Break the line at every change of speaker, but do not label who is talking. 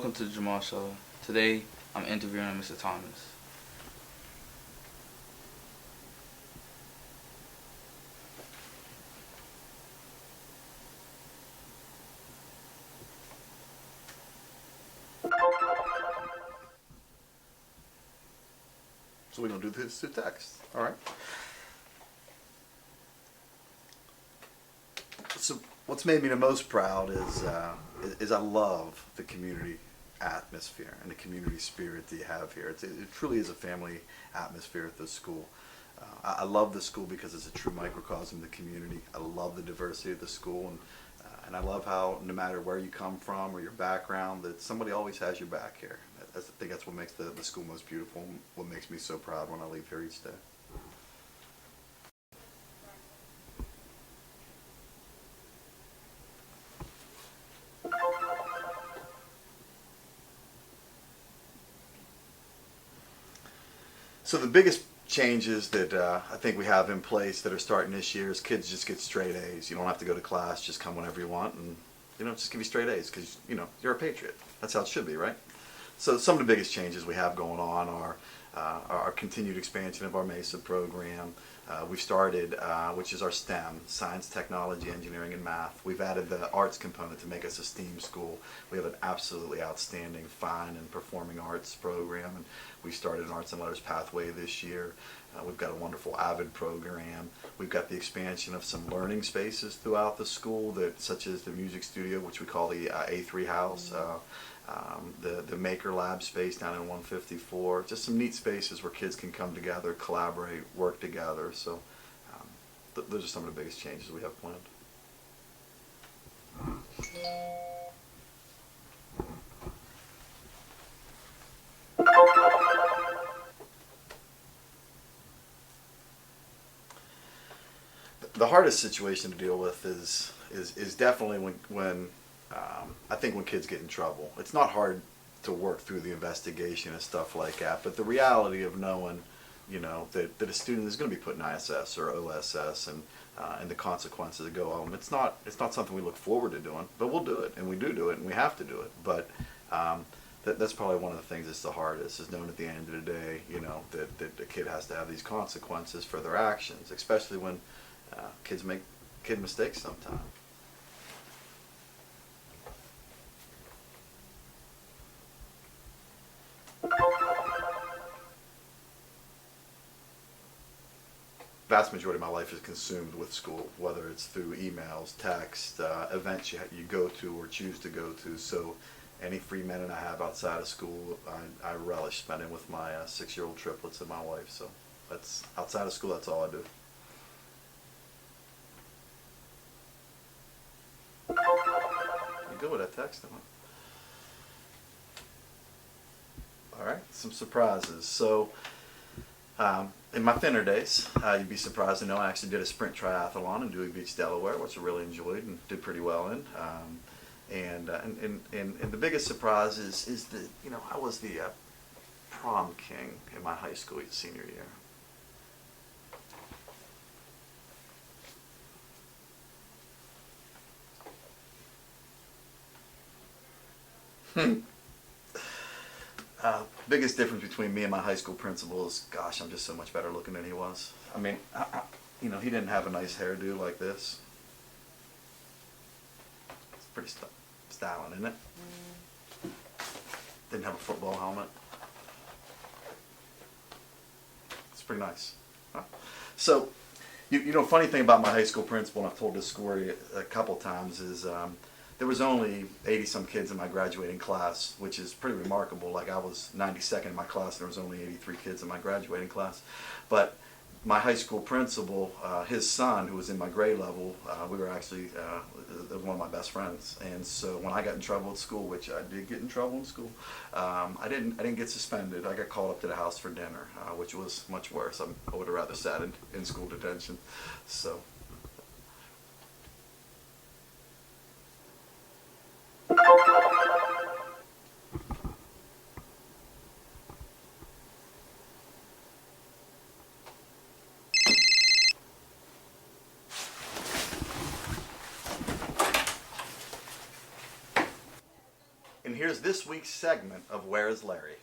welcome to the Jamal Show. Today, I'm interviewing Mr. Thomas.
So we're going to do this through text. All right. So what's made me the most proud is I love the community atmosphere and the community spirit that you have here. It truly is a family atmosphere at this school. I love the school because it's a true microcosm of the community. I love the diversity of the school, and I love how no matter where you come from or your background, that somebody always has your back here. I think that's what makes the school most beautiful, and what makes me so proud when I leave here each day. So the biggest changes that I think we have in place that are starting this year is kids just get straight A's. You don't have to go to class, just come whenever you want, and just give you straight A's because you're a patriot. That's how it should be, right? So some of the biggest changes we have going on are our continued expansion of our MESA program. We've started, which is our STEM, science, technology, engineering, and math. We've added the arts component to make us a STEAM school. We have an absolutely outstanding, fine, and performing arts program, and we started an arts and letters pathway this year. We've got a wonderful AVID program. We've got the expansion of some learning spaces throughout the school, such as the music studio, which we call the A3 house. The Maker Lab space down in 154, just some neat spaces where kids can come together, collaborate, work together. So those are some of the biggest changes we have planned. The hardest situation to deal with is definitely when I think when kids get in trouble. It's not hard to work through the investigation and stuff like that, but the reality of knowing, that a student is going to be put in ISS or OSS and the consequences that go on. It's not something we look forward to doing, but we'll do it, and we do it, and we have to do it. But that's probably one of the things that's the hardest, is knowing at the end of the day, that the kid has to have these consequences for their actions, especially when kids make mistakes sometimes. Vast majority of my life is consumed with school, whether it's through emails, text, events you go to or choose to go to. So any free minute I have outside of school, I relish spending with my 6-year-old triplets and my wife. So that's outside of school, that's all I do. You go with that text, huh? All right, some surprises. So in my thinner days, you'd be surprised to know I actually did a sprint triathlon in Dewey Beach, Delaware, which I really enjoyed and did pretty well in. And the biggest surprise is that I was the prom king in my high school senior year. Biggest difference between me and my high school principal is, gosh, I'm just so much better looking than he was. I mean, he didn't have a nice hairdo like this. It's pretty styling, isn't it? Didn't have a football helmet. It's pretty nice. Huh? So, funny thing about my high school principal, and I've told this story a couple times, is there was only 80-some kids in my graduating class, which is pretty remarkable. Like, I was 92nd in my class, and there was only 83 kids in my graduating class. But my high school principal, his son, who was in my grade level, we were actually one of my best friends. And so when I got in trouble at school, which I did get in trouble in school, I didn't get suspended. I got called up to the house for dinner, which was much worse. I would have rather sat in school detention. So. And here's this week's segment of Where is Larry?